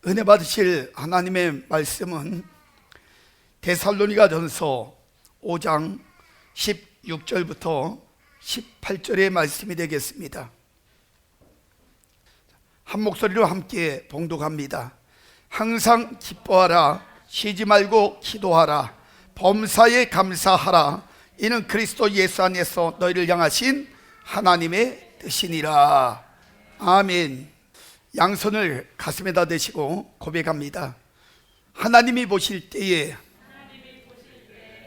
은혜 받으실 하나님의 말씀은 데살로니가전서 5장 16절부터 18절의 말씀이 되겠습니다. 한 목소리로 함께 봉독합니다. 항상 기뻐하라, 쉬지 말고 기도하라, 범사에 감사하라. 이는 그리스도 예수 안에서 너희를 향하신 하나님의 뜻이니라. 아멘. 양손을 가슴에다 대시고 고백합니다. 하나님이 보실 때에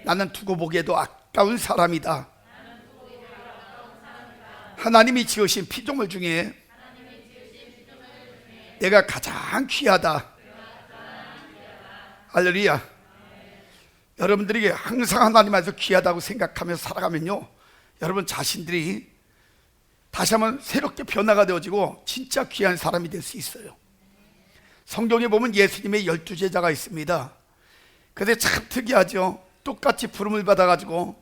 나는 두고 보기에도 아까운 사람이다. 하나님이 지으신 피조물 중에 내가 가장 귀하다. 할렐루야. 여러분들이 항상 하나님 안에서 귀하다고 생각하면서 살아가면요, 여러분 자신들이 다시 한번 새롭게 변화가 되어지고 진짜 귀한 사람이 될 수 있어요. 성경에 보면 예수님의 12제자가 있습니다. 근데 참 특이하죠. 똑같이 부름을 받아가지고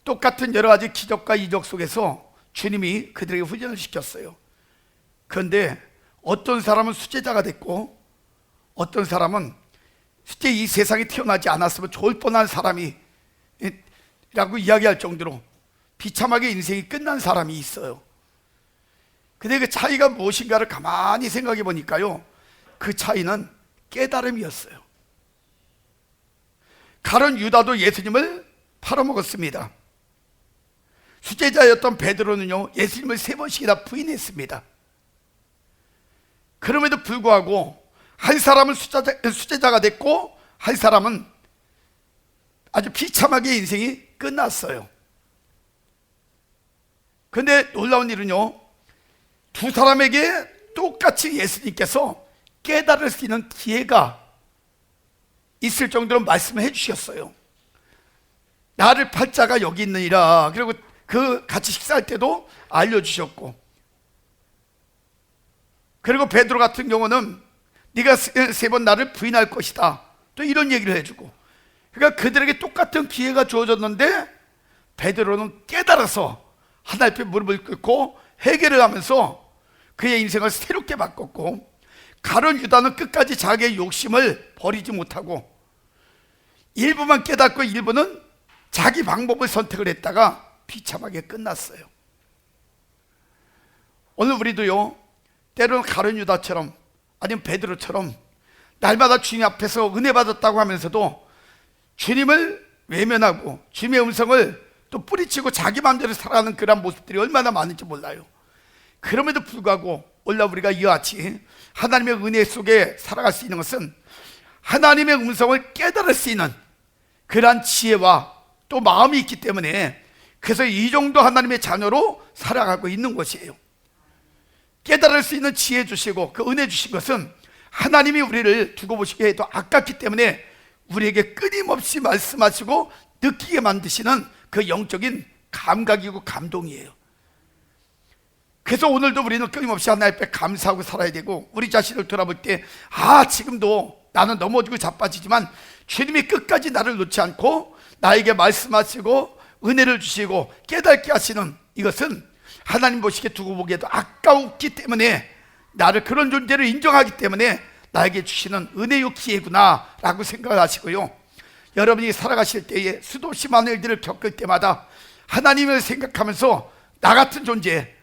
똑같은 여러 가지 기적과 이적 속에서 주님이 그들에게 훈련을 시켰어요. 그런데 어떤 사람은 수제자가 됐고 어떤 사람은 실제 이 세상에 태어나지 않았으면 좋을 뻔한 사람이 라고 이야기할 정도로 비참하게 인생이 끝난 사람이 있어요. 근데 그 차이가 무엇인가를 가만히 생각해 보니까요, 그 차이는 깨달음이었어요. 가룟 유다도 예수님을 팔아먹었습니다. 수제자였던 베드로는요, 예수님을 3번씩이나 부인했습니다. 그럼에도 불구하고 한 사람은 수제자가 됐고 한 사람은 아주 비참하게 인생이 끝났어요. 그런데 놀라운 일은요, 두 사람에게 똑같이 예수님께서 깨달을 수 있는 기회가 있을 정도로 말씀을 해주셨어요. 나를 팔 자가 여기 있느니라. 그리고 그 같이 식사할 때도 알려주셨고, 그리고 베드로 같은 경우는 네가 3번 나를 부인할 것이다, 또 이런 얘기를 해주고, 그러니까 그들에게 똑같은 기회가 주어졌는데 베드로는 깨달아서 하나님 앞에 무릎을 꿇고 회개를 하면서 그의 인생을 새롭게 바꿨고, 가룟 유다는 끝까지 자기의 욕심을 버리지 못하고 일부만 깨닫고 일부는 자기 방법을 선택을 했다가 비참하게 끝났어요. 오늘 우리도요, 때로는 가룟 유다처럼 아니면 베드로처럼 날마다 주님 앞에서 은혜 받았다고 하면서도 주님을 외면하고 주님의 음성을 또 뿌리치고 자기 마음대로 살아가는 그런 모습들이 얼마나 많은지 몰라요. 그럼에도 불구하고 오늘 우리가 이와 같이 하나님의 은혜 속에 살아갈 수 있는 것은 하나님의 음성을 깨달을 수 있는 그러한 지혜와 또 마음이 있기 때문에, 그래서 이 정도 하나님의 자녀로 살아가고 있는 것이에요. 깨달을 수 있는 지혜 주시고 그 은혜 주신 것은 하나님이 우리를 두고 보시기에 해도 아깝기 때문에 우리에게 끊임없이 말씀하시고 느끼게 만드시는 그 영적인 감각이고 감동이에요. 그래서 오늘도 우리는 끊임없이 하나님 앞에 감사하고 살아야 되고, 우리 자신을 돌아볼 때 지금도 나는 넘어지고 자빠지지만 주님이 끝까지 나를 놓지 않고 나에게 말씀하시고 은혜를 주시고 깨닫게 하시는 이것은 하나님 보시기에 두고 보기에도 아까웠기 때문에, 나를 그런 존재로 인정하기 때문에 나에게 주시는 은혜요 기회구나 라고 생각을 하시고요, 여러분이 살아가실 때에 수도 없이 많은 일들을 겪을 때마다 하나님을 생각하면서 나 같은 존재,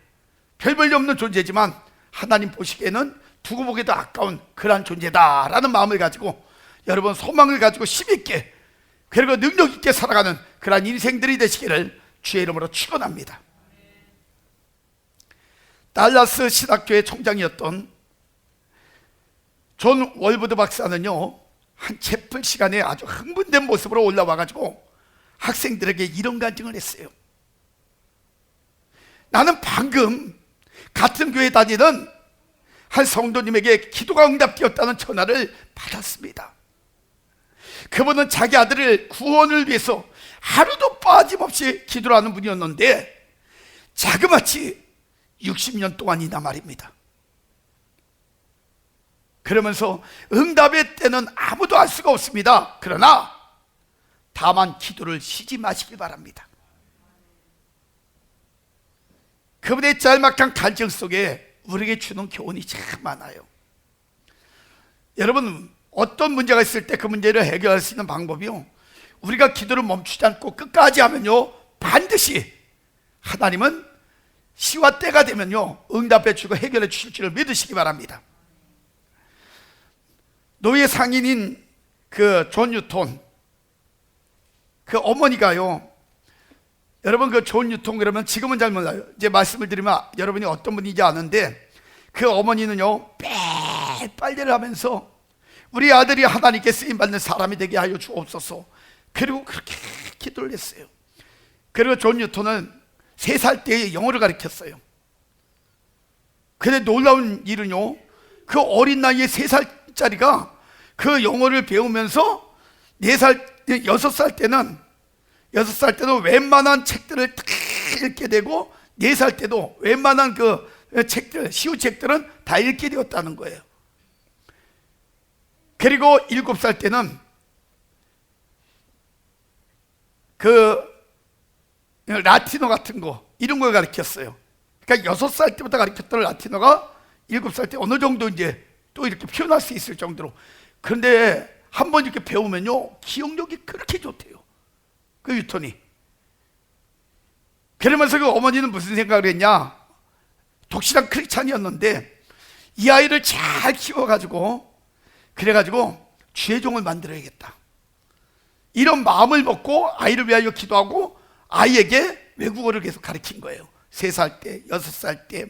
별 볼일 없는 존재지만 하나님 보시기에는 두고 보기에도 아까운 그러한 존재다라는 마음을 가지고 여러분 소망을 가지고 힘있게 그리고 능력 있게 살아가는 그러한 인생들이 되시기를 주의 이름으로 축원합니다. 달라스 신학교의 총장이었던 존 월부드 박사는요, 한 채플 시간에 아주 흥분된 모습으로 올라와가지고 학생들에게 이런 간증을 했어요. 나는 방금 같은 교회 다니던 한 성도님에게 기도가 응답되었다는 전화를 받았습니다. 그분은 자기 아들을 구원을 위해서 하루도 빠짐없이 기도를 하는 분이었는데 자그마치 60년 동안이나 말입니다. 그러면서 응답의 때는 아무도 알 수가 없습니다. 그러나 다만 기도를 쉬지 마시길 바랍니다. 그분의 짤막한 간증 속에 우리에게 주는 교훈이 참 많아요. 여러분, 어떤 문제가 있을 때 그 문제를 해결할 수 있는 방법이요, 우리가 기도를 멈추지 않고 끝까지 하면요, 반드시 하나님은 시와 때가 되면요 응답해 주고 해결해 주실 줄을 믿으시기 바랍니다. 노예 상인인 그 존 뉴턴, 그 어머니가요, 여러분 그 존 뉴턴 그러면 지금은 잘 몰라요. 이제 말씀을 드리면 여러분이 어떤 분인지 아는데, 그 어머니는요 매일 빨래를 하면서 우리 아들이 하나님께 쓰임받는 사람이 되게 하여 주옵소서, 그리고 그렇게 기도를 했어요. 그리고 존 뉴턴은 3살 때에 영어를 가르쳤어요. 근데 놀라운 일은요, 그 어린 나이에 3살짜리가 그 영어를 배우면서 6살 때는 웬만한 책들을 다 읽게 되고, 4살 때도 웬만한 그 책들, 시우책들은 다 읽게 되었다는 거예요. 그리고 7살 때는 그 라틴어 같은 거, 이런 걸 가르쳤어요. 그러니까 6살 때부터 가르쳤던 라틴어가 7살 때 어느 정도 이제 또 이렇게 표현할 수 있을 정도로. 그런데 한번 이렇게 배우면요 기억력이 그렇게 좋대요, 그 뉴턴이. 그러면서 그 어머니는 무슨 생각을 했냐, 독실한 크리스찬이었는데 이 아이를 잘 키워가지고, 그래가지고 주의 종을 만들어야겠다, 이런 마음을 먹고 아이를 위하여 기도하고 아이에게 외국어를 계속 가르친 거예요. 3살 때, 6살 때.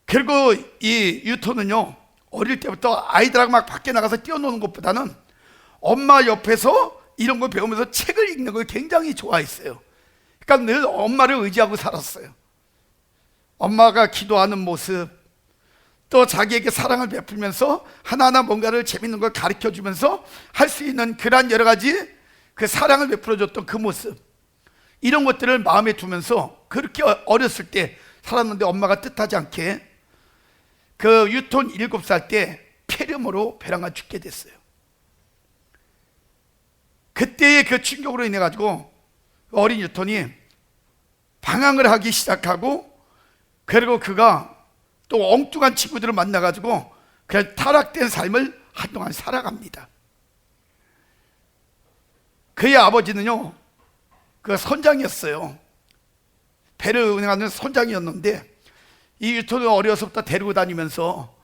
그리고 이 뉴턴은요 어릴 때부터 아이들하고 막 밖에 나가서 뛰어노는 것보다는 엄마 옆에서 이런 걸 배우면서 책을 읽는 걸 굉장히 좋아했어요. 그러니까 늘 엄마를 의지하고 살았어요. 엄마가 기도하는 모습, 또 자기에게 사랑을 베풀면서 하나하나 뭔가를 재밌는 걸 가르쳐 주면서 할 수 있는 그러한 여러 가지 그 사랑을 베풀어 줬던 그 모습, 이런 것들을 마음에 두면서 그렇게 어렸을 때 살았는데, 엄마가 뜻하지 않게 그 뉴턴 7살 때 폐렴으로 벼랑간 죽게 됐어요. 그때의 그 충격으로 인해 가지고 어린 뉴턴이 방황을 하기 시작하고, 그리고 그가 또 엉뚱한 친구들을 만나 가지고 그냥 타락된 삶을 한동안 살아갑니다. 그의 아버지는요 그 선장이었어요. 배를 운행하는 선장이었는데, 이 뉴턴을 어려서부터 데리고 다니면서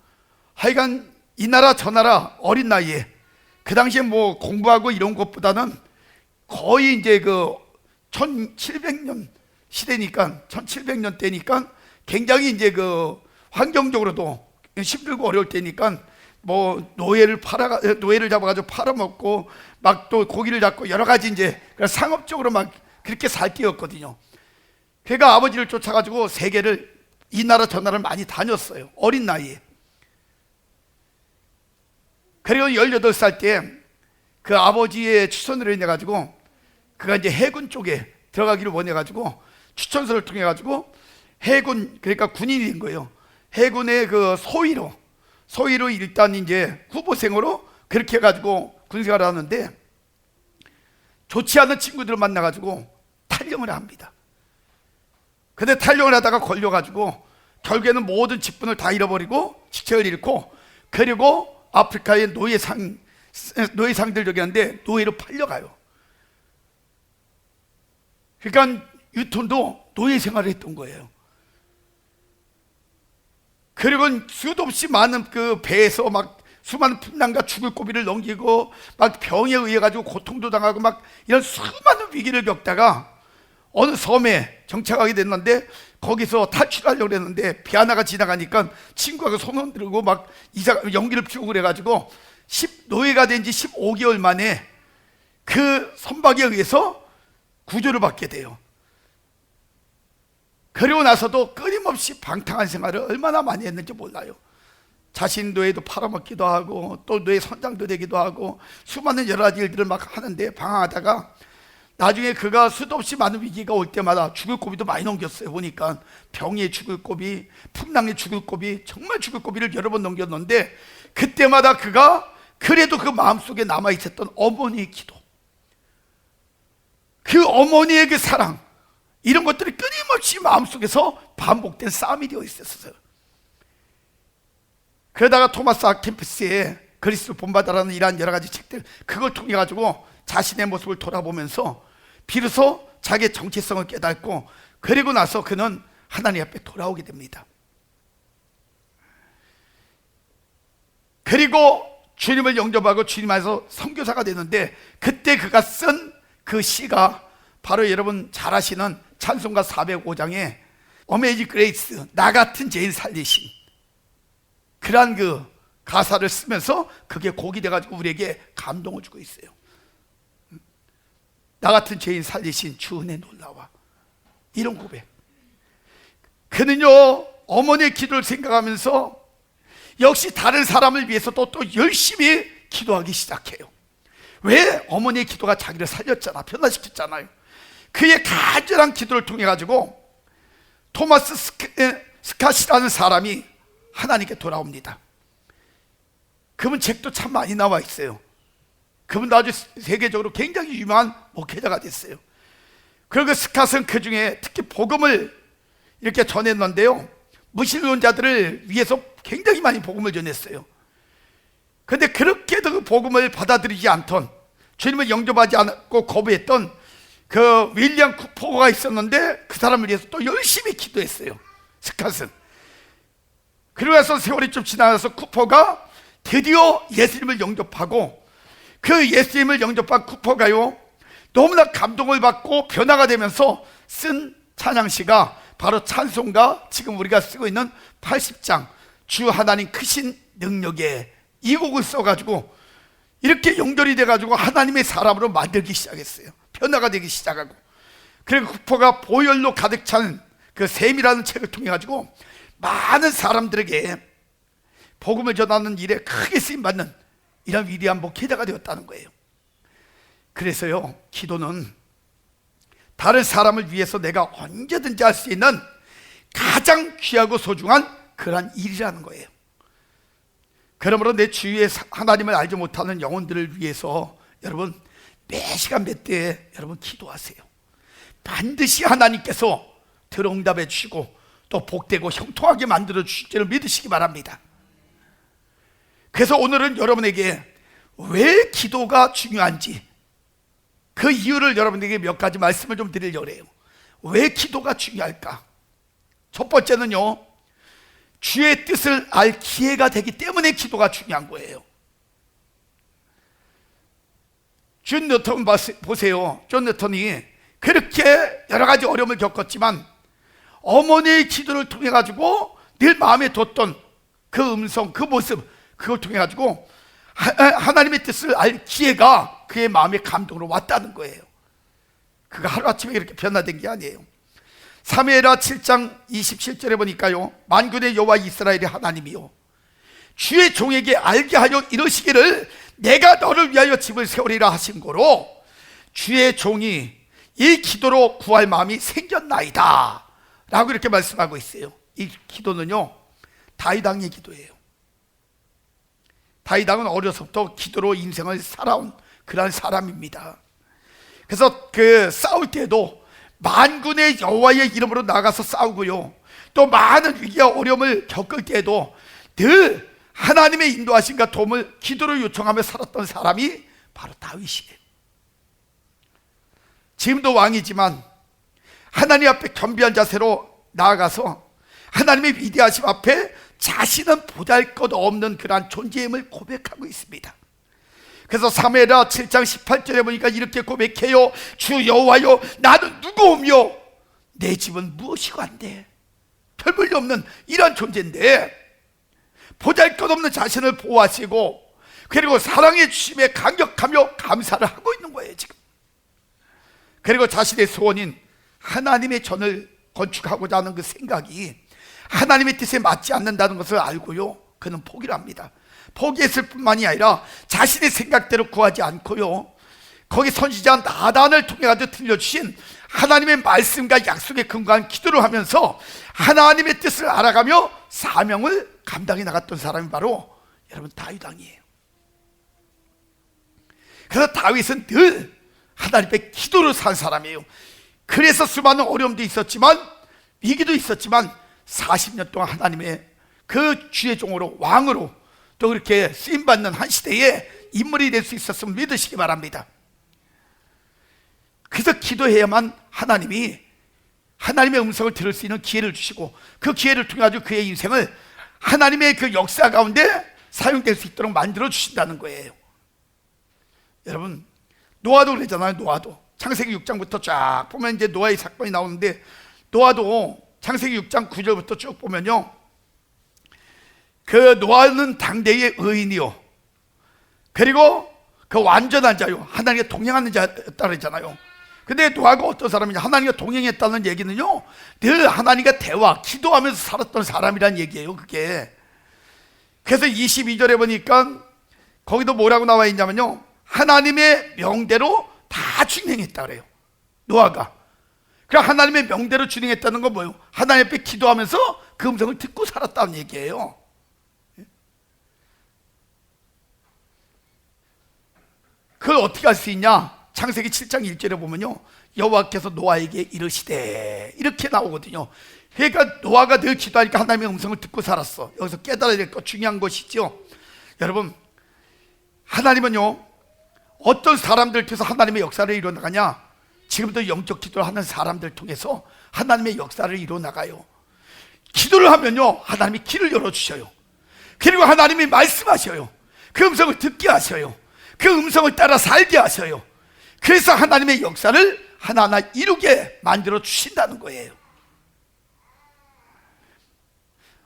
하여간 이 나라 저 나라 어린 나이에, 그 당시에 뭐 공부하고 이런 것보다는 거의 이제 그 1700년 시대니까, 1700년 때니까 굉장히 이제 그 환경적으로도 힘들고 어려울 때니까 뭐 노예를 잡아가지고 팔아먹고 막 또 고기를 잡고 여러 가지 이제 상업적으로 막 그렇게 살 때였거든요. 걔가 아버지를 쫓아가지고 세계를, 이 나라 저 나라를 많이 다녔어요, 어린 나이에. 그리고 18살 때 그 아버지의 추천으로 인해 가지고 그가 이제 해군 쪽에 들어가기를 원해 가지고 추천서를 통해 가지고 해군, 그러니까 군인이 된 거예요. 해군의 그 소위로 일단 이제 후보생으로 그렇게 해가지고 군생활을 하는데, 좋지 않은 친구들을 만나가지고 탈영을 합니다. 근데 탈영을 하다가 걸려가지고 결국에는 모든 직분을 다 잃어버리고 직책을 잃고, 그리고 아프리카의 노예상들 저기 하는데 노예로 팔려가요. 그러니까 뉴턴도 노예 생활을 했던 거예요. 그리고 수도 없이 많은 그 배에서 막 수많은 풍랑과 죽을 고비를 넘기고 막 병에 의해 가지고 고통도 당하고 막 이런 수많은 위기를 겪다가 어느 섬에 정착하게 됐는데, 거기서 탈출하려고 했는데 배 하나가 지나가니까 친구하고 손 흔들고 막 연기를 피우고 그래가지고 노예가 된 지 15개월 만에 그 선박에 의해서 구조를 받게 돼요. 그리고 나서도 끊임없이 방탕한 생활을 얼마나 많이 했는지 몰라요. 자신 노예도 팔아먹기도 하고 또 노예 선장도 되기도 하고 수많은 여러 가지 일들을 막 하는데, 방황하다가 나중에 그가 수도 없이 많은 위기가 올 때마다 죽을 고비도 많이 넘겼어요. 보니까 병에 죽을 고비, 풍랑에 죽을 고비, 정말 죽을 고비를 여러 번 넘겼는데, 그때마다 그가 그래도 그 마음속에 남아있었던 어머니의 기도, 그 어머니의 그 사랑, 이런 것들이 끊임없이 마음속에서 반복된 싸움이 되어 있었어요. 그러다가 토마스 아켄피스의 그리스도 본받아라는 이러한 여러 가지 책들, 그걸 통해 가지고 자신의 모습을 돌아보면서 비로소 자기의 정체성을 깨닫고, 그리고 나서 그는 하나님 앞에 돌아오게 됩니다. 그리고 주님을 영접하고 주님 안에서 선교사가 되는데, 그때 그가 쓴 그 시가 바로 여러분 잘 아시는 찬송가 405장에 어메이징 그레이스, 나 같은 죄인 살리신, 그러한 그 가사를 쓰면서 그게 곡이 돼가지고 우리에게 감동을 주고 있어요. 나 같은 죄인 살리신 주 은혜 놀라와, 이런 고백. 그는요 어머니의 기도를 생각하면서 역시 다른 사람을 위해서도 또 열심히 기도하기 시작해요. 왜? 어머니의 기도가 자기를 살렸잖아, 변화시켰잖아요. 그의 간절한 기도를 통해 가지고 토마스 스캇이라는 사람이 하나님께 돌아옵니다. 그분 책도 참 많이 나와 있어요. 그분도 아주 세계적으로 굉장히 유명한 목회자가 됐어요. 그리고 스캇은 그 중에 특히 복음을 이렇게 전했는데요, 무신론자들을 위해서 굉장히 많이 복음을 전했어요. 그런데 그렇게도 그 복음을 받아들이지 않던, 주님을 영접하지 않고 거부했던 그 윌리엄 쿠퍼가 있었는데, 그 사람을 위해서 또 열심히 기도했어요, 스캇은. 그리고 나서 세월이 좀 지나서 쿠퍼가 드디어 예수님을 영접하고, 그 예수님을 영접한 쿠퍼가요 너무나 감동을 받고 변화가 되면서 쓴 찬양시가 바로 찬송가, 지금 우리가 쓰고 있는 80장 주 하나님 크신 능력에, 이 곡을 써가지고 이렇게 연결이 돼가지고 하나님의 사람으로 만들기 시작했어요. 변화가 되기 시작하고, 그리고 쿠퍼가 보혈로 가득 찬 그 셈이라는 책을 통해 가지고 많은 사람들에게 복음을 전하는 일에 크게 쓰임받는 이런 위대한 목회자가 되었다는 거예요. 그래서요 기도는 다른 사람을 위해서 내가 언제든지 할 수 있는 가장 귀하고 소중한 그러한 일이라는 거예요. 그러므로 내 주위에 하나님을 알지 못하는 영혼들을 위해서 여러분 매 시간 몇 대에 여러분 기도하세요. 반드시 하나님께서 들어응답해 주시고 또 복되고 형통하게 만들어 주실 줄을 믿으시기 바랍니다. 그래서 오늘은 여러분에게 왜 기도가 중요한지 그 이유를 여러분에게 몇 가지 말씀을 좀 드리려고 해요. 왜 기도가 중요할까? 첫 번째는요, 주의 뜻을 알 기회가 되기 때문에 기도가 중요한 거예요. 존 뉴턴 보세요. 존 뉴턴이 그렇게 여러 가지 어려움을 겪었지만 어머니의 기도를 통해 가지고 늘 마음에 뒀던 그 음성, 그 모습, 그걸 통해 가지고 하나님의 뜻을 알 기회가 그의 마음의 감동으로 왔다는 거예요. 그가 하루아침에 이렇게 변화된 게 아니에요. 사무엘하 7장 27절에 보니까요, 만군의 여호와 이스라엘의 하나님이요 주의 종에게 알게 하여 이르시기를 내가 너를 위하여 집을 세우리라 하신 거로 주의 종이 이 기도로 구할 마음이 생겼나이다 라고 이렇게 말씀하고 있어요. 이 기도는요 다윗 왕의 기도예요. 다윗 왕은 어려서부터 기도로 인생을 살아온 그런 사람입니다. 그래서 그 싸울 때도 만군의 여호와의 이름으로 나가서 싸우고요, 또 많은 위기와 어려움을 겪을 때에도 늘 하나님의 인도하심과 도움을 기도로 요청하며 살았던 사람이 바로 다윗이에요. 지금도 왕이지만 하나님 앞에 겸비한 자세로 나아가서 하나님의 위대하심 앞에 자신은 보잘것없는 그러한 존재임을 고백하고 있습니다. 그래서 사무엘하 7장 18절에 보니까 이렇게 고백해요. 주 여호와여, 나는 누구오며 내 집은 무엇이고 한데, 별 볼일 없는 이런 존재인데 보잘것없는 자신을 보호하시고 그리고 사랑해 주심에 감격하며 감사를 하고 있는 거예요 지금. 그리고 자신의 소원인 하나님의 전을 건축하고자 하는 그 생각이 하나님의 뜻에 맞지 않는다는 것을 알고요, 그는 포기를 합니다. 포기했을 뿐만이 아니라 자신의 생각대로 구하지 않고요, 거기 선지자 나단을 통해 가지고 들려주신 하나님의 말씀과 약속에 근거한 기도를 하면서 하나님의 뜻을 알아가며 사명을 감당해 나갔던 사람이 바로 여러분 다윗 왕이에요. 그래서 다윗은 늘 하나님 앞에 기도를 산 사람이에요. 그래서 수많은 어려움도 있었지만 위기도 있었지만 40년 동안 하나님의 그 주의 종으로, 왕으로 또 그렇게 쓰임받는 한 시대에 인물이 될 수 있었음을 믿으시기 바랍니다. 그래서 기도해야만 하나님이 하나님의 음성을 들을 수 있는 기회를 주시고, 그 기회를 통해 가지고 그의 인생을 하나님의 그 역사 가운데 사용될 수 있도록 만들어 주신다는 거예요. 여러분, 노아도 그러잖아요. 노아도 창세기 6장부터 쫙 보면 이제 노아의 사건이 나오는데, 노아도 창세기 6장 9절부터 쭉 보면요, 그 노아는 당대의 의인이요, 그리고 그 완전한 자요, 하나님과 동행하는 자였다 그랬잖아요. 근데 노아가 어떤 사람이냐, 하나님과 동행했다는 얘기는요, 늘 하나님과 대화, 기도하면서 살았던 사람이란 얘기예요, 그게. 그래서 22절에 보니까 거기도 뭐라고 나와 있냐면요, 하나님의 명대로 다 준행했다 그래요, 노아가. 그럼 하나님의 명대로 준행했다는 건 뭐예요? 하나님 앞에 기도하면서 그 음성을 듣고 살았다는 얘기예요. 그걸 어떻게 할 수 있냐? 창세기 7장 1절에 보면요, 여호와께서 노아에게 이르시되, 이렇게 나오거든요. 그러니까 노아가 늘 기도하니까 하나님의 음성을 듣고 살았어. 여기서 깨달아야 될 것 중요한 것이죠. 여러분, 하나님은요, 어떤 사람들 통해서 하나님의 역사를 이루어나가냐? 지금도 영적 기도를 하는 사람들 통해서 하나님의 역사를 이루어나가요. 기도를 하면요, 하나님이 길을 열어주셔요. 그리고 하나님이 말씀하셔요. 그 음성을 듣게 하셔요. 그 음성을 따라 살게 하셔요. 그래서 하나님의 역사를 하나하나 이루게 만들어 주신다는 거예요.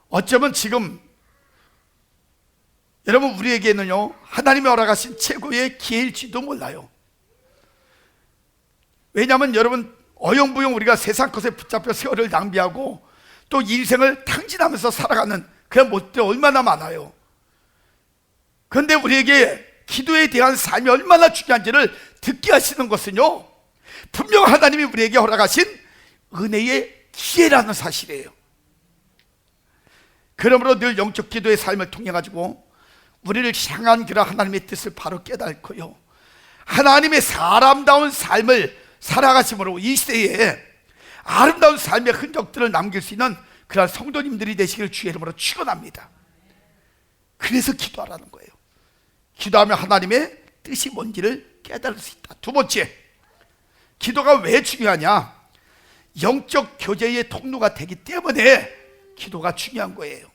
어쩌면 지금 여러분, 우리에게는요, 하나님이 허락하신 최고의 기회일지도 몰라요. 왜냐하면 여러분, 어영부영 우리가 세상 것에 붙잡혀 세월을 낭비하고 또 인생을 탕진하면서 살아가는 그런 모습들이 얼마나 많아요. 그런데 우리에게 기도에 대한 삶이 얼마나 중요한지를 듣게 하시는 것은요, 분명 하나님이 우리에게 허락하신 은혜의 기회라는 사실이에요. 그러므로 늘 영적 기도의 삶을 통해 가지고 우리를 향한 그런 하나님의 뜻을 바로 깨닫고요, 하나님의 사람다운 삶을 살아가심으로 이 시대에 아름다운 삶의 흔적들을 남길 수 있는 그런 성도님들이 되시기를 주의 이름으로 축원합니다. 그래서 기도하라는 거예요. 기도하면 하나님의 뜻이 뭔지를 깨달을 수 있다. 두 번째, 기도가 왜 중요하냐? 영적 교제의 통로가 되기 때문에 기도가 중요한 거예요.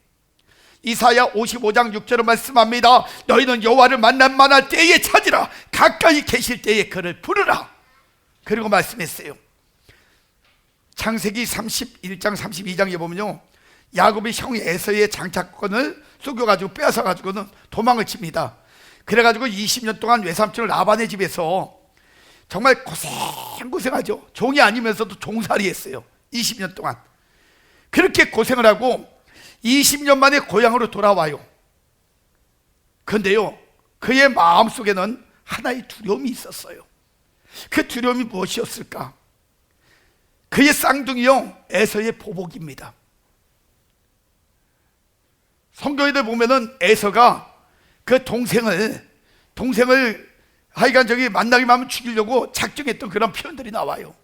이사야 55장 6절을 말씀합니다. 너희는 여호와를 만날 때에 찾으라, 가까이 계실 때에 그를 부르라. 그리고 말씀했어요. 창세기 31장 32장에 보면요, 야곱이 형 에서의 장차권을 속여가지고 빼앗아가지고는 도망을 칩니다. 그래가지고 20년 동안 외삼촌 라반의 집에서 정말 고생하죠. 종이 아니면서도 종살이 했어요. 20년 동안. 그렇게 고생을 하고 20년 만에 고향으로 돌아와요. 그런데요, 그의 마음속에는 하나의 두려움이 있었어요. 그 두려움이 무엇이었을까? 그의 쌍둥이요, 에서의 보복입니다. 성경에 보면은 에서가 그 동생을 하여간 만나기만 하면 죽이려고 작정했던 그런 표현들이 나와요.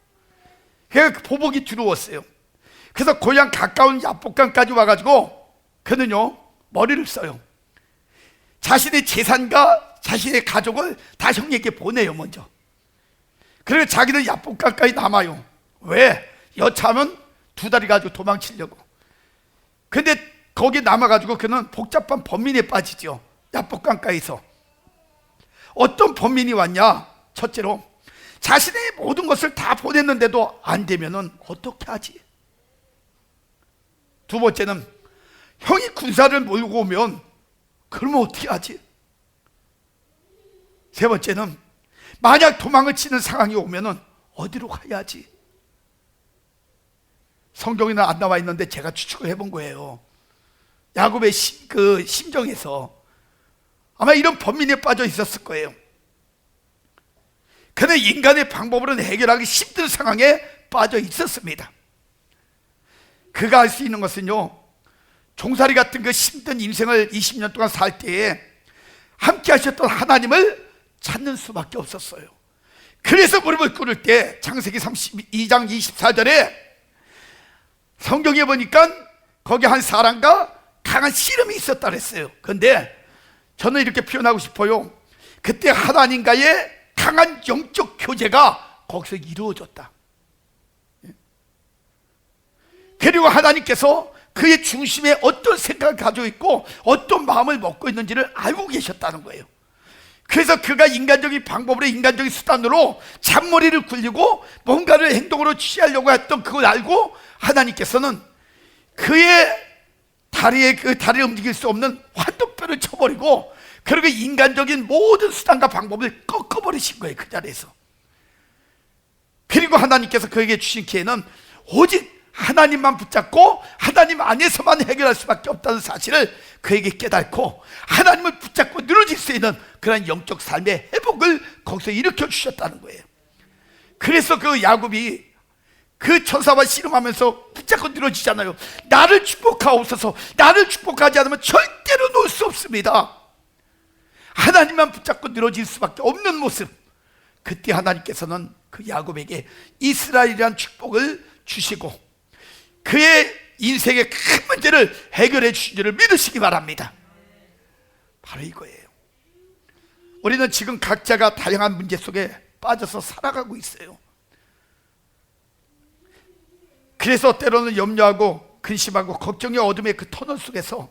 그러니까 보복이 두려웠어요. 그래서 고향 가까운 야복강까지 와가지고 그는요, 머리를 써요. 자신의 재산과 자신의 가족을 다 형에게 보내요, 먼저. 그리고 자기는 야복강까지 남아요. 왜? 여차하면 2달이 가지고 도망치려고. 근데 거기 남아가지고 그는 복잡한 범민에 빠지죠. 야복강가에서. 어떤 범민이 왔냐? 첫째로, 자신의 모든 것을 다 보냈는데도 안 되면은 어떻게 하지? 두 번째는, 형이 군사를 몰고 오면 그러면 어떻게 하지? 세 번째는, 만약 도망을 치는 상황이 오면은 어디로 가야지? 성경에는 안 나와 있는데 제가 추측을 해본 거예요. 야곱의 그 심정에서 아마 이런 범민에 빠져 있었을 거예요. 그는 인간의 방법으로는 해결하기 힘든 상황에 빠져 있었습니다. 그가 할 수 있는 것은요, 종살이 같은 그 힘든 인생을 20년 동안 살 때에 함께 하셨던 하나님을 찾는 수밖에 없었어요. 그래서 무릎을 꿇을 때 창세기 32장 24절에 성경에 보니까 거기 한 사람과 강한 씨름이 있었다 그랬어요. 그런데 저는 이렇게 표현하고 싶어요. 그때 하나님과의 강한 영적 교제가 거기서 이루어졌다. 그리고 하나님께서 그의 중심에 어떤 생각을 가지고 있고 어떤 마음을 먹고 있는지를 알고 계셨다는 거예요. 그래서 그가 인간적인 방법으로, 인간적인 수단으로 잔머리를 굴리고 뭔가를 행동으로 취하려고 했던 그걸 알고 하나님께서는 그의 다리에, 그 다리를 움직일 수 없는 환도뼈를 쳐버리고, 그리고 인간적인 모든 수단과 방법을 꺾어버리신 거예요, 그 자리에서. 그리고 하나님께서 그에게 주신 기회는 오직 하나님만 붙잡고 하나님 안에서만 해결할 수밖에 없다는 사실을 그에게 깨닫고 하나님을 붙잡고 늘어질 수 있는 그런 영적 삶의 회복을 거기서 일으켜 주셨다는 거예요. 그래서 그 야곱이 그 천사와 씨름하면서 붙잡고 늘어지잖아요. 나를 축복하옵소서. 나를 축복하지 않으면 절대로 놓을 수 없습니다. 하나님만 붙잡고 늘어질 수밖에 없는 모습. 그때 하나님께서는 그 야곱에게 이스라엘이라는 축복을 주시고 그의 인생의 큰 문제를 해결해 주신 줄을 믿으시기 바랍니다. 바로 이거예요. 우리는 지금 각자가 다양한 문제 속에 빠져서 살아가고 있어요. 그래서 때로는 염려하고 근심하고 걱정의 어둠의 그 터널 속에서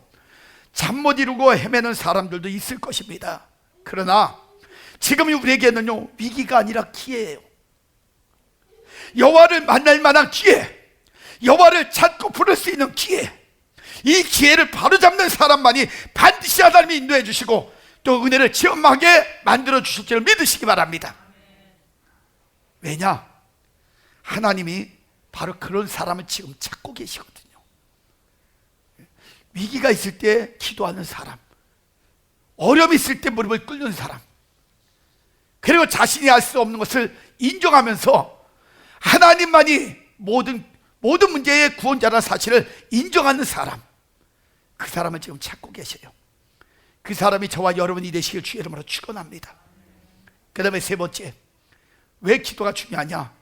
잠 못 이루고 헤매는 사람들도 있을 것입니다. 그러나 지금 우리에게는요, 위기가 아니라 기회예요. 여호와를 만날 만한 기회, 여호와를 찾고 부를 수 있는 기회, 이 기회를 바로잡는 사람만이 반드시 하나님이 인도해 주시고 또 은혜를 체험하게 만들어 주실 줄 믿으시기 바랍니다. 왜냐? 하나님이 바로 그런 사람을 지금 찾고 계시거든요. 위기가 있을 때 기도하는 사람, 어려움이 있을 때 무릎을 꿇는 사람, 그리고 자신이 할 수 없는 것을 인정하면서 하나님만이 모든 문제의 구원자라는 사실을 인정하는 사람, 그 사람을 지금 찾고 계세요. 그 사람이 저와 여러분이 되시길 주의 이름으로 축원합니다. 그 다음에 세 번째, 왜 기도가 중요하냐?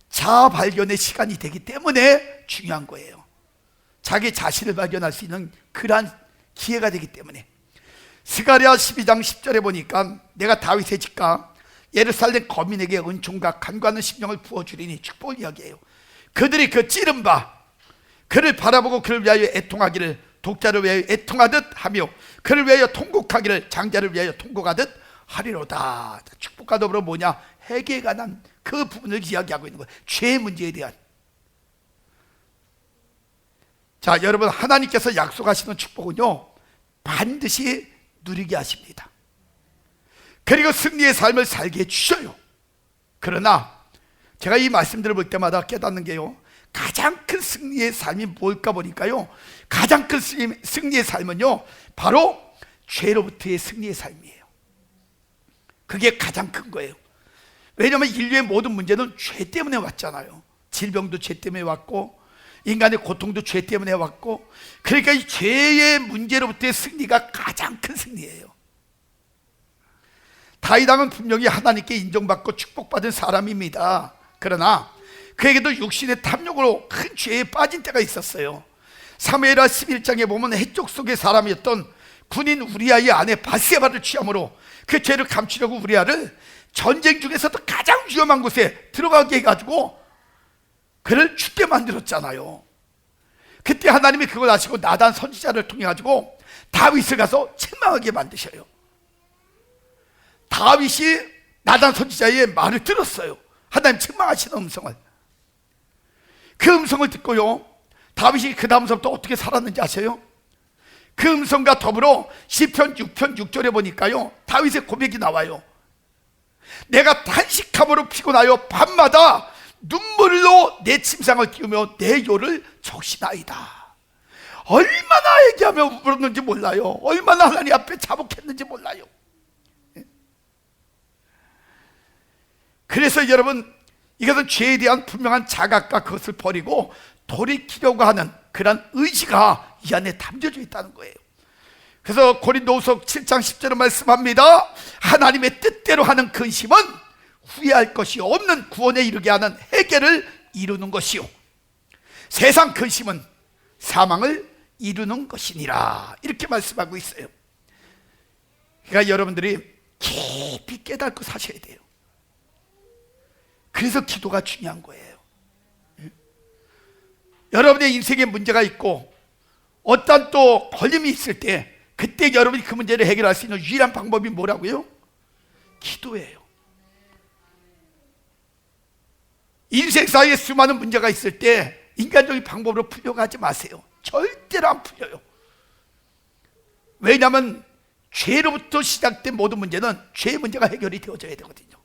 자아 발견의 시간이 되기 때문에 중요한 거예요. 자기 자신을 발견할 수 있는 그러한 기회가 되기 때문에. 스가랴 12장 10절에 보니까 내가 다윗의 집과 예루살렘 거민에게 은총과 간구하는 심령을 부어주리니 축복을 이야기해요. 그들이 그 찌른 바 그를 바라보고 그를 위하여 애통하기를 독자를 위하여 애통하듯 하며 그를 위하여 통곡하기를 장자를 위하여 통곡하듯 하리로다. 축복과 더불어 뭐냐? 회개에 관한 그 부분을 이야기하고 있는 거예요. 죄의 문제에 대한. 자, 여러분, 하나님께서 약속하시는 축복은요, 반드시 누리게 하십니다. 그리고 승리의 삶을 살게 해주셔요. 그러나 제가 이 말씀들을 볼 때마다 깨닫는 게요, 가장 큰 승리의 삶이 뭘까 보니까요, 가장 큰 승리의 삶은요, 바로 죄로부터의 승리의 삶이에요. 그게 가장 큰 거예요. 왜냐하면 인류의 모든 문제는 죄 때문에 왔잖아요. 질병도 죄 때문에 왔고 인간의 고통도 죄 때문에 왔고, 그러니까 이 죄의 문제로부터의 승리가 가장 큰 승리예요. 다윗 왕은 분명히 하나님께 인정받고 축복받은 사람입니다. 그러나 그에게도 육신의 탐욕으로 큰 죄에 빠진 때가 있었어요. 사무엘하 11장에 보면 해쪽 속의 사람이었던 군인 우리아의 아내 바세바를 취함으로 그 죄를 감추려고 우리아를 전쟁 중에서도 가장 위험한 곳에 들어가게 해가지고 그를 죽게 만들었잖아요. 그때 하나님이 그걸 아시고 나단 선지자를 통해 가지고 다윗을 가서 책망하게 만드셔요. 다윗이 나단 선지자의 말을 들었어요. 하나님 책망하시는 음성을. 그 음성을 듣고요, 다윗이 그 다음서부터 어떻게 살았는지 아세요? 그 음성과 더불어 시편 6편 6절에 보니까요, 다윗의 고백이 나와요. 내가 단식함으로 피곤하여 밤마다 눈물로 내 침상을 띄우며 내 요를 적시나이다. 얼마나 얘기하며 울었는지 몰라요. 얼마나 하나님 앞에 자복했는지 몰라요. 그래서 여러분, 이것은 죄에 대한 분명한 자각과 그것을 버리고 돌이키려고 하는 그런 의지가 이 안에 담겨져 있다는 거예요. 그래서 고린도후서 7장 10절을 말씀합니다. 하나님의 뜻대로 하는 근심은 후회할 것이 없는 구원에 이르게 하는 해결을 이루는 것이요, 세상 근심은 사망을 이루는 것이니라, 이렇게 말씀하고 있어요. 그러니까 여러분들이 깊이 깨닫고 사셔야 돼요. 그래서 기도가 중요한 거예요. 여러분의 인생에 문제가 있고 어떤 또 걸림이 있을 때, 그때 여러분이 그 문제를 해결할 수 있는 유일한 방법이 뭐라고요? 기도예요. 인생사에 수많은 문제가 있을 때 인간적인 방법으로 풀려고 하지 마세요. 절대로 안 풀려요. 왜냐하면 죄로부터 시작된 모든 문제는 죄의 문제가 해결이 되어져야 되거든요.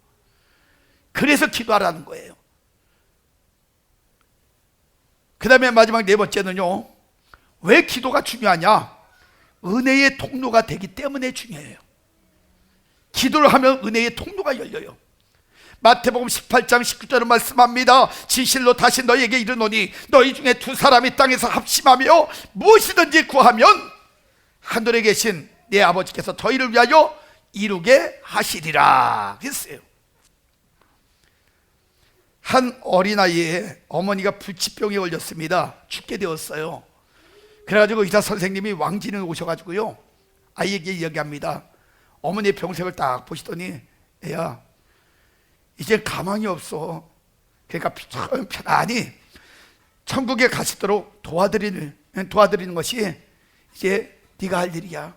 그래서 기도하라는 거예요. 그 다음에 마지막 네 번째는요, 왜 기도가 중요하냐? 은혜의 통로가 되기 때문에 중요해요. 기도를 하면 은혜의 통로가 열려요. 마태복음 18장 19절은 말씀합니다. 진실로 다시 너희에게 이르노니 너희 중에 두 사람이 땅에서 합심하며 무엇이든지 구하면 하늘에 계신 내 아버지께서 저희를 위하여 이루게 하시리라 했어요. 한 어린아이에 어머니가 불치병에 걸렸습니다. 죽게 되었어요. 그래가지고 의사 선생님이 왕진을 오셔가지고요, 아이에게 이야기합니다. 어머니의 병색을 딱 보시더니, 애야, 이제 가망이 없어. 그러니까 편안히 천국에 가시도록 도와드리는 것이 이제 네가 할 일이야.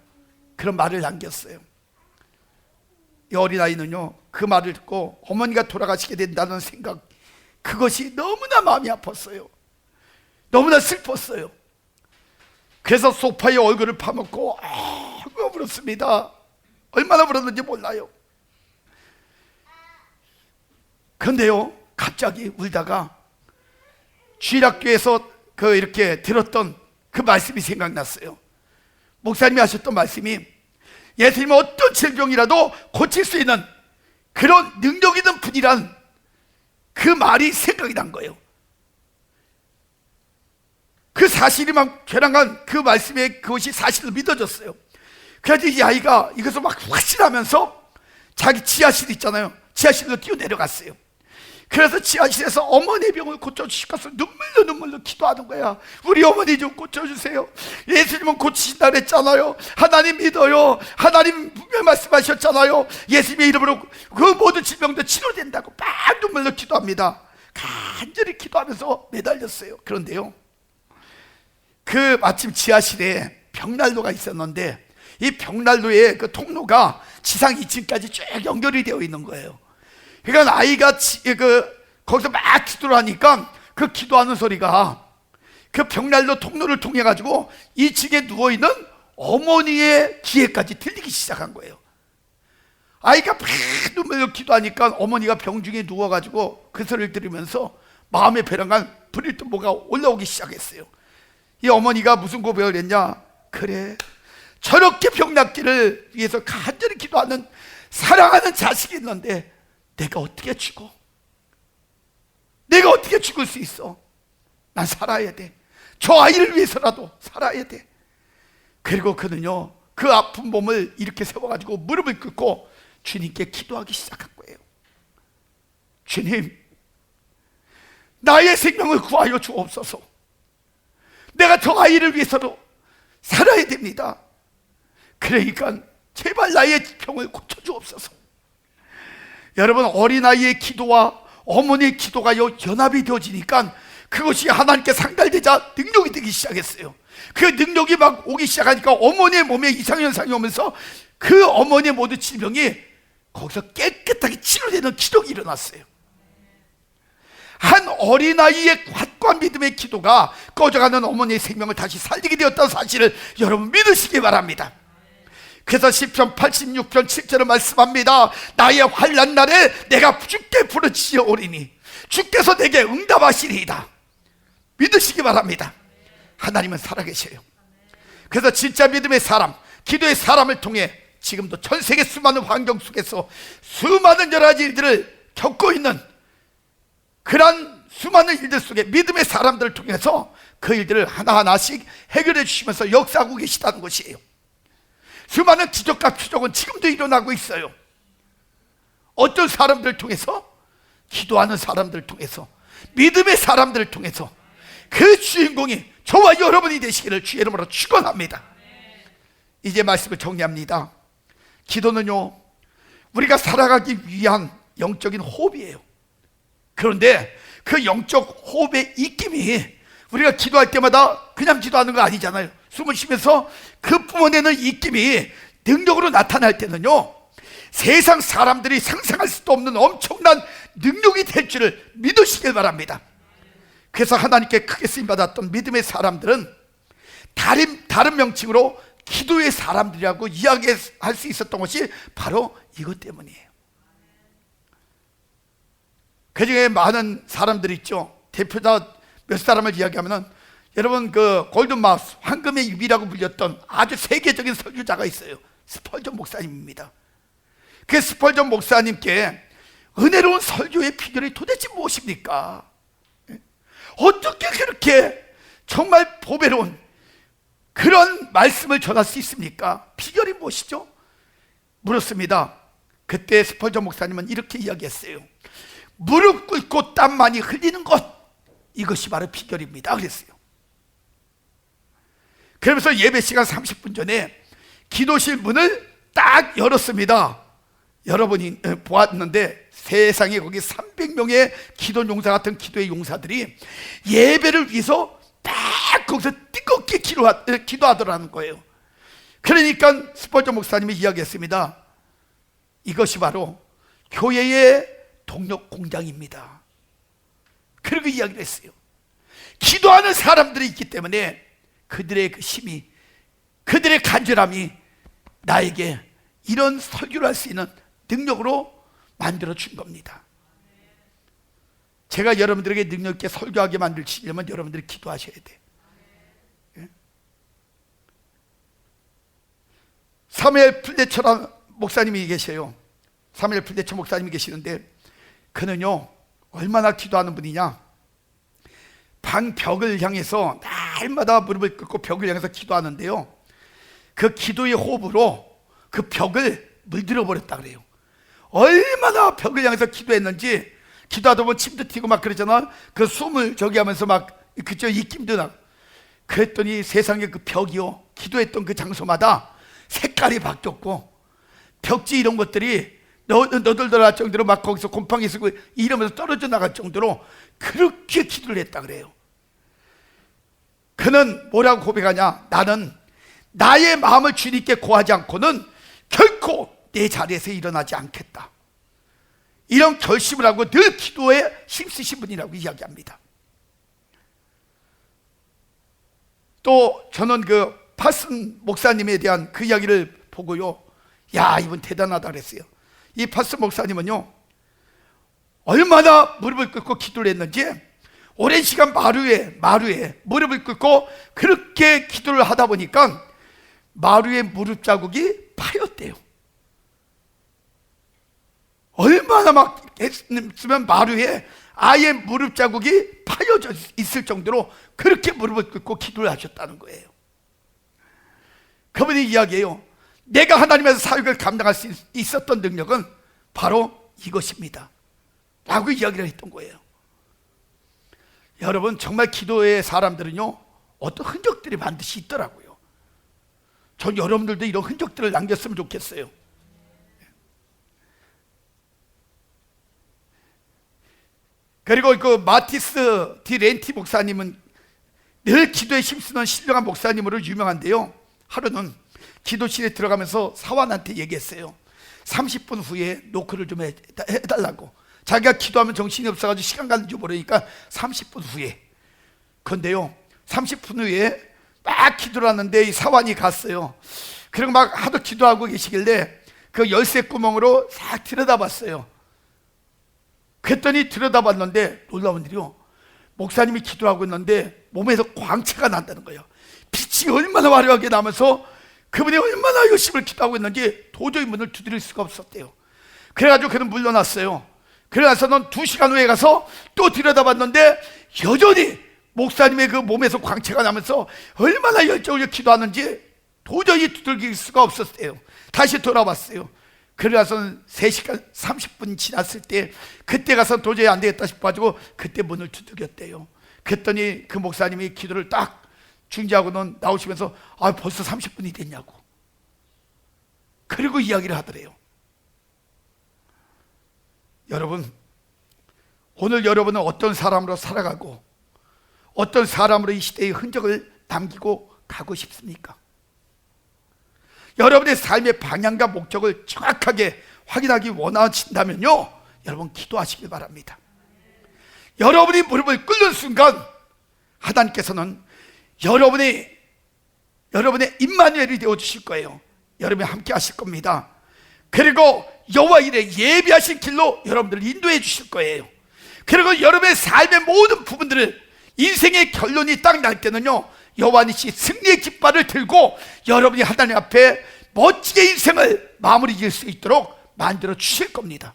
그런 말을 남겼어요. 이 어린아이는요, 그 말을 듣고 어머니가 돌아가시게 된다는 생각, 그것이 너무나 마음이 아팠어요. 너무나 슬펐어요. 그래서 소파에 얼굴을 파묻고 울었습니다. 얼마나 울었는지 몰라요. 그런데요, 갑자기 울다가 주일학교에서 이렇게 들었던 그 말씀이 생각났어요. 목사님이 하셨던 말씀이, 예수님은 어떤 질병이라도 고칠 수 있는 그런 능력 있는 분이란 그 말이 생각이 난 거예요. 그 사실이 막 괴랑한 그 말씀에 그것이 사실로 믿어졌어요. 그래서 이 아이가 이것을 막 확신하면서 자기 지하실 있잖아요, 지하실로 뛰어내려갔어요. 그래서 지하실에서 어머니의 병을 고쳐주시고서 눈물로 기도하는 거야. 우리 어머니 좀 고쳐주세요. 예수님은 고치신다 그랬잖아요. 하나님 믿어요. 하나님 분명히 말씀하셨잖아요. 예수님의 이름으로 그 모든 질병도 치료된다고 막 눈물로 기도합니다. 간절히 기도하면서 매달렸어요. 그런데요, 그 마침 지하실에 벽난로가 있었는데 이 벽난로의 그 통로가 지상 2층까지 쭉 연결이 되어 있는 거예요. 그러니까 아이가 거기서 막 기도를 하니까 그 기도하는 소리가 그 벽난로 통로를 통해 가지고 2층에 누워있는 어머니의 귀에까지 들리기 시작한 거예요. 아이가 막 눈물로 기도하니까 어머니가 병중에 누워가지고 그 소리를 들으면서 마음에 배랑간 불이 또 뭐가 올라오기 시작했어요. 이 어머니가 무슨 고백을 했냐? 그래, 저렇게 병 낫기를 위해서 간절히 기도하는 사랑하는 자식이 있는데 내가 어떻게 죽어? 내가 어떻게 죽을 수 있어? 난 살아야 돼. 저 아이를 위해서라도 살아야 돼. 그리고 그는요, 그 아픈 몸을 이렇게 세워가지고 무릎을 꿇고 주님께 기도하기 시작한 거예요. 주님, 나의 생명을 구하여 주옵소서. 내가 저 아이를 위해서도 살아야 됩니다. 그러니까 제발 나의 병을 고쳐주옵소서. 여러분, 어린아이의 기도와 어머니의 기도가 연합이 되어지니까 그것이 하나님께 상달되자 능력이 되기 시작했어요. 그 능력이 막 오기 시작하니까 어머니의 몸에 이상현상이 오면서 그 어머니의 모든 질병이 거기서 깨끗하게 치료되는 기적이 일어났어요. 한 어린아이의 확고한 믿음의 기도가 꺼져가는 어머니의 생명을 다시 살리게 되었다는 사실을 여러분 믿으시기 바랍니다. 그래서 시편 86편 7절을 말씀합니다. 나의 환난 날에 내가 주께 부르짖어오리니 주께서 내게 응답하시리이다. 믿으시기 바랍니다. 하나님은 살아계셔요. 그래서 진짜 믿음의 사람, 기도의 사람을 통해 지금도 전 세계 수많은 환경 속에서 수많은 여러 가지 일들을 겪고 있는 그런 수많은 일들 속에 믿음의 사람들을 통해서 그 일들을 하나하나씩 해결해 주시면서 역사하고 계시다는 것이에요. 수많은 기적과 표적은 지금도 일어나고 있어요. 어떤 사람들을 통해서? 기도하는 사람들을 통해서, 믿음의 사람들을 통해서. 그 주인공이 저와 여러분이 되시기를 주의 이름으로 축원합니다. 이제 말씀을 정리합니다. 기도는요, 우리가 살아가기 위한 영적인 호흡이에요. 그런데 그 영적 호흡의 입김이 우리가 기도할 때마다 그냥 기도하는 거 아니잖아요. 숨을 쉬면서 그 뿜어내는 입김이 능력으로 나타날 때는요, 세상 사람들이 상상할 수도 없는 엄청난 능력이 될 줄을 믿으시길 바랍니다. 그래서 하나님께 크게 쓰임받았던 믿음의 사람들은 다른 명칭으로 기도의 사람들이라고 이야기할 수 있었던 것이 바로 이것 때문이에요. 그 중에 많은 사람들이 있죠. 대표자 몇 사람을 이야기하면은, 여러분 그 골든마우스, 황금의 유비라고 불렸던 아주 세계적인 설교자가 있어요. 스펄전 목사님입니다. 그 스펄전 목사님께 은혜로운 설교의 비결이 도대체 무엇입니까? 어떻게 그렇게 정말 보배로운 그런 말씀을 전할 수 있습니까? 비결이 무엇이죠? 물었습니다. 그때 스펄전 목사님은 이렇게 이야기했어요. 무릎 꿇고 땀 많이 흘리는 것, 이것이 바로 비결입니다 그랬어요. 그러면서 예배 시간 30분 전에 기도실 문을 딱 열었습니다. 여러분이 보았는데 세상에 거기 300명의 기도 용사 같은 기도의 용사들이 예배를 위해서 딱 거기서 뜨겁게 기도하더라는 거예요. 그러니까 스펄전 목사님이 이야기했습니다. 이것이 바로 교회의 동력 공장입니다. 그리고 이야기를 했어요. 기도하는 사람들이 있기 때문에 그들의 그 힘이, 그들의 간절함이 나에게 이런 설교를 할 수 있는 능력으로 만들어 준 겁니다. 제가 여러분들에게 능력 있게 설교하게 만들시려면 여러분들이 기도하셔야 돼요. 예? 사무엘 플레처라는 목사님이 계세요. 사무엘 플레처 목사님이 계시는데, 그는요 얼마나 기도하는 분이냐, 방 벽을 향해서 날마다 무릎을 꿇고 벽을 향해서 기도하는데요, 그 기도의 호흡으로 그 벽을 물들어 버렸다 그래요. 얼마나 벽을 향해서 기도했는지, 기도하다 보면 침도 튀고 막 그러잖아. 그 숨을 저기 하면서 막 그저 입김도 나. 그랬더니 세상에 그 벽이요, 기도했던 그 장소마다 색깔이 바뀌었고 벽지 이런 것들이 너덜너덜할 정도로 막 거기서 곰팡이 쓰고 이러면서 떨어져 나갈 정도로 그렇게 기도를 했다 그래요. 그는 뭐라고 고백하냐? 나는 나의 마음을 주님께 고하지 않고는 결코 내 자리에서 일어나지 않겠다. 이런 결심을 하고 늘 기도에 힘쓰신 분이라고 이야기합니다. 또 저는 그 파슨 목사님에 대한 그 이야기를 보고요, 야, 이분 대단하다 그랬어요. 이 파슨 목사님은요 얼마나 무릎을 꿇고 기도를 했는지, 오랜 시간 마루에 무릎을 꿇고 그렇게 기도를 하다 보니까 마루에 무릎 자국이 파였대요. 얼마나 막 했으면 마루에 아예 무릎 자국이 파여져 있을 정도로 그렇게 무릎을 꿇고 기도를 하셨다는 거예요. 그분이 이야기해요. 내가 하나님의 사역을 감당할 수 있었던 능력은 바로 이것입니다 라고 이야기를 했던 거예요. 여러분, 정말 기도의 사람들은요 어떤 흔적들이 반드시 있더라고요. 전 여러분들도 이런 흔적들을 남겼으면 좋겠어요. 그리고 그 마티스 디 렌티 목사님은 늘 기도에 힘쓰는 신령한 목사님으로 유명한데요, 하루는 기도실에 들어가면서 사환한테 얘기했어요. 30분 후에 노크를 좀 해달라고. 자기가 기도하면 정신이 없어가지고 시간 가는 줄 모르니까 30분 후에. 그런데요 30분 후에 막 기도를 하는데 이 사환이 갔어요. 그리고 막 하도 기도하고 계시길래 그 열쇠 구멍으로 싹 들여다봤어요. 그랬더니 들여다봤는데 놀라운 일이요, 목사님이 기도하고 있는데 몸에서 광채가 난다는 거예요. 빛이 얼마나 화려하게 나면서 그분이 얼마나 열심히 기도하고 있는지 도저히 문을 두드릴 수가 없었대요. 그래가지고 그는 물러났어요. 그래서는 2시간 후에 가서 또 들여다봤는데 여전히 목사님의 그 몸에서 광채가 나면서 얼마나 열정을 기도하는지 도저히 두들길 수가 없었대요. 다시 돌아왔어요. 그래서는 3시간 30분 지났을 때 그때 가서 도저히 안 되겠다 싶어가지고 그때 문을 두들겼대요. 그랬더니 그 목사님이 기도를 딱 중지하고는 나오시면서 벌써 30분이 됐냐고, 그리고 이야기를 하더래요. 여러분, 오늘 여러분은 어떤 사람으로 살아가고 어떤 사람으로 이 시대의 흔적을 남기고 가고 싶습니까? 여러분의 삶의 방향과 목적을 정확하게 확인하기 원하신다면요, 여러분 기도하시길 바랍니다. 여러분이 무릎을 꿇는 순간 하나님께서는 여러분의 임마누엘이 되어주실 거예요. 여러분이 함께 하실 겁니다. 그리고 여호와 이레 예비하신 길로 여러분들을 인도해 주실 거예요. 그리고 여러분의 삶의 모든 부분들을, 인생의 결론이 딱 날 때는요, 여호와니시 승리의 깃발을 들고 여러분이 하나님 앞에 멋지게 인생을 마무리 지을 수 있도록 만들어 주실 겁니다.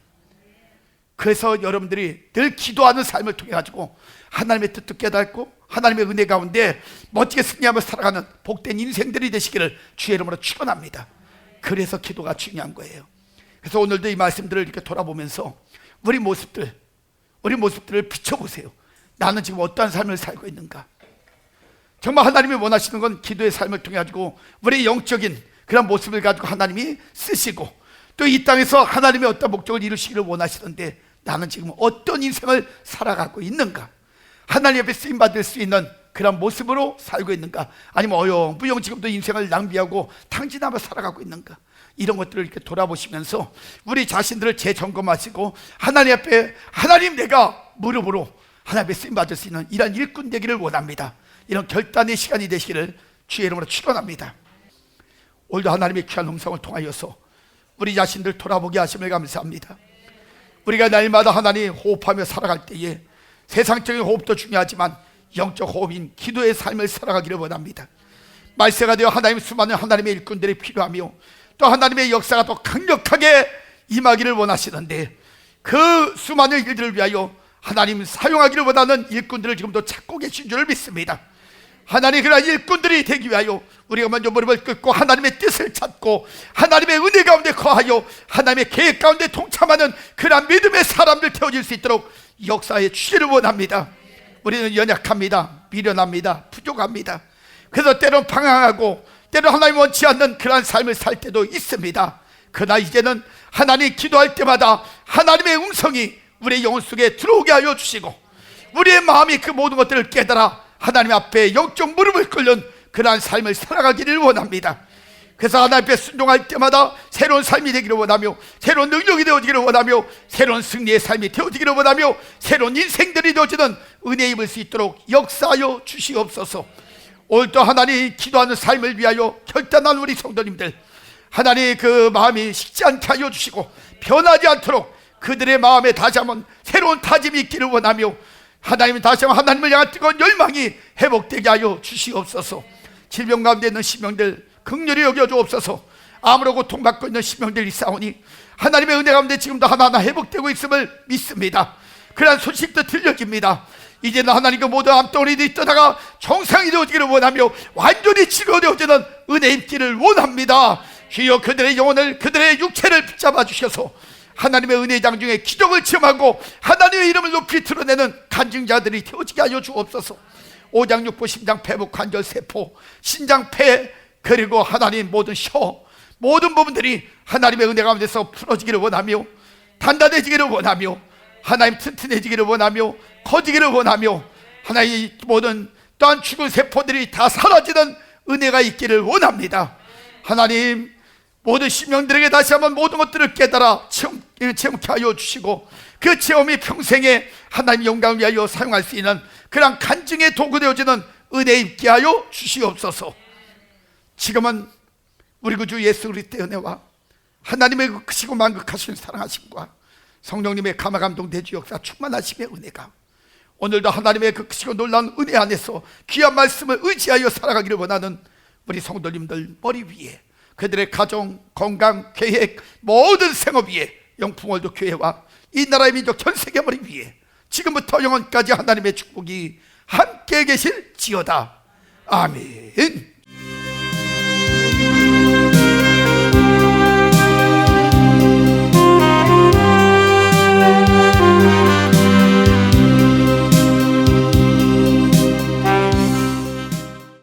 그래서 여러분들이 늘 기도하는 삶을 통해 가지고 하나님의 뜻도 깨닫고 하나님의 은혜 가운데 멋지게 승리하며 살아가는 복된 인생들이 되시기를 주의 이름으로 축원합니다. 그래서 기도가 중요한 거예요. 그래서 오늘도 이 말씀들을 이렇게 돌아보면서 우리 모습들을 비춰보세요. 나는 지금 어떠한 삶을 살고 있는가? 정말 하나님이 원하시는 건 기도의 삶을 통해 가지고 우리의 영적인 그런 모습을 가지고 하나님이 쓰시고, 또 이 땅에서 하나님의 어떤 목적을 이루시기를 원하시는데 나는 지금 어떤 인생을 살아가고 있는가? 하나님 앞에 쓰임받을 수 있는 그런 모습으로 살고 있는가? 아니면 어영부영 지금도 인생을 낭비하고 탕진하며 살아가고 있는가? 이런 것들을 이렇게 돌아보시면서 우리 자신들을 재점검하시고 하나님 앞에, 하나님 내가 무릎으로 하나님 앞에 쓰임받을 수 있는 이런 일꾼 되기를 원합니다. 이런 결단의 시간이 되시기를 주의 이름으로 축원합니다. 오늘도 하나님의 귀한 음성을 통하여서 우리 자신들 돌아보게 하심을 감사합니다. 우리가 날마다 하나님 호흡하며 살아갈 때에 세상적인 호흡도 중요하지만 영적 호흡인 기도의 삶을 살아가기를 원합니다. 말세가 되어 하나님 수많은 하나님의 일꾼들이 필요하며 또 하나님의 역사가 더 강력하게 임하기를 원하시는데, 그 수많은 일들을 위하여 하나님 사용하기를 원하는 일꾼들을 지금도 찾고 계신 줄을 믿습니다. 하나님, 그런 일꾼들이 되기 위하여 우리가 먼저 무릎을 꿇고 하나님의 뜻을 찾고 하나님의 은혜 가운데 거하여 하나님의 계획 가운데 동참하는 그런 믿음의 사람들 되어질 수 있도록 역사해 주시기를 원합니다. 우리는 연약합니다. 미련합니다. 부족합니다. 그래서 때론 방황하고 때론 하나님 원치 않는 그러한 삶을 살 때도 있습니다. 그러나 이제는 하나님 기도할 때마다 하나님의 음성이 우리의 영혼 속에 들어오게 하여 주시고 우리의 마음이 그 모든 것들을 깨달아 하나님 앞에 영적 무릎을 꿇는 그러한 삶을 살아가기를 원합니다. 그래서 하나님 앞에 순종할 때마다 새로운 삶이 되기를 원하며 새로운 능력이 되어지기를 원하며 새로운 승리의 삶이 되어지기를 원하며 새로운 인생들이 되어지는 은혜 입을 수 있도록 역사하여 주시옵소서. 오늘도 하나님 기도하는 삶을 위하여 결단한 우리 성도님들, 하나님 그 마음이 식지 않게 하여 주시고 변하지 않도록 그들의 마음에 다시 한번 새로운 다짐이 있기를 원하며 하나님 다시 한번 하나님을 향한 뜨거운 열망이 회복되게 하여 주시옵소서. 질병 가운데 있는 심령들 긍휼히 여겨 주옵소서. 암으로 고통받고 있는 심령들이 있사오니 하나님의 은혜 가운데 지금도 하나하나 회복되고 있음을 믿습니다. 그러한 소식도 들려집니다. 이제는 하나님 그 모든 암덩어리들이 떠나가 정상이 되어지기를 원하며 완전히 치료되어지는 은혜 입기를 원합니다. 주여 그들의 영혼을, 그들의 육체를 붙잡아 주셔서 하나님의 은혜의 장 중에 기적을 체험하고 하나님의 이름을 높이 드러내는 간증자들이 되어지게 하여 주옵소서. 오장육부, 심장, 폐부, 관절, 세포, 신장, 폐, 그리고 하나님 모든 모든 부분들이 하나님의 은혜 가운데서 풀어지기를 원하며 단단해지기를 원하며 하나님 튼튼해지기를 원하며 커지기를 원하며 하나님 모든 또한 죽은 세포들이 다 사라지는 은혜가 있기를 원합니다. 하나님 모든 심령들에게 다시 한번 모든 것들을 깨달아 체험케 하여 주시고 그 체험이 평생에 하나님 영광을 위하여 사용할 수 있는 그런 간증의 도구 되어지는 은혜 있게 하여 주시옵소서. 지금은 우리 구주 예수 그리스도의 은혜와 하나님의 그 크시고 만극하신 사랑하심과 성령님의 감화감동 대주 역사 충만하심의 은혜가 오늘도 하나님의 그 크시고 놀라운 은혜 안에서 귀한 말씀을 의지하여 살아가기를 원하는 우리 성도님들 머리 위에, 그들의 가정, 건강, 계획, 모든 생업 위에, 영풍월도 교회와 이 나라의 민족 전 세계 머리 위에 지금부터 영원까지 하나님의 축복이 함께 계실지어다. 아멘.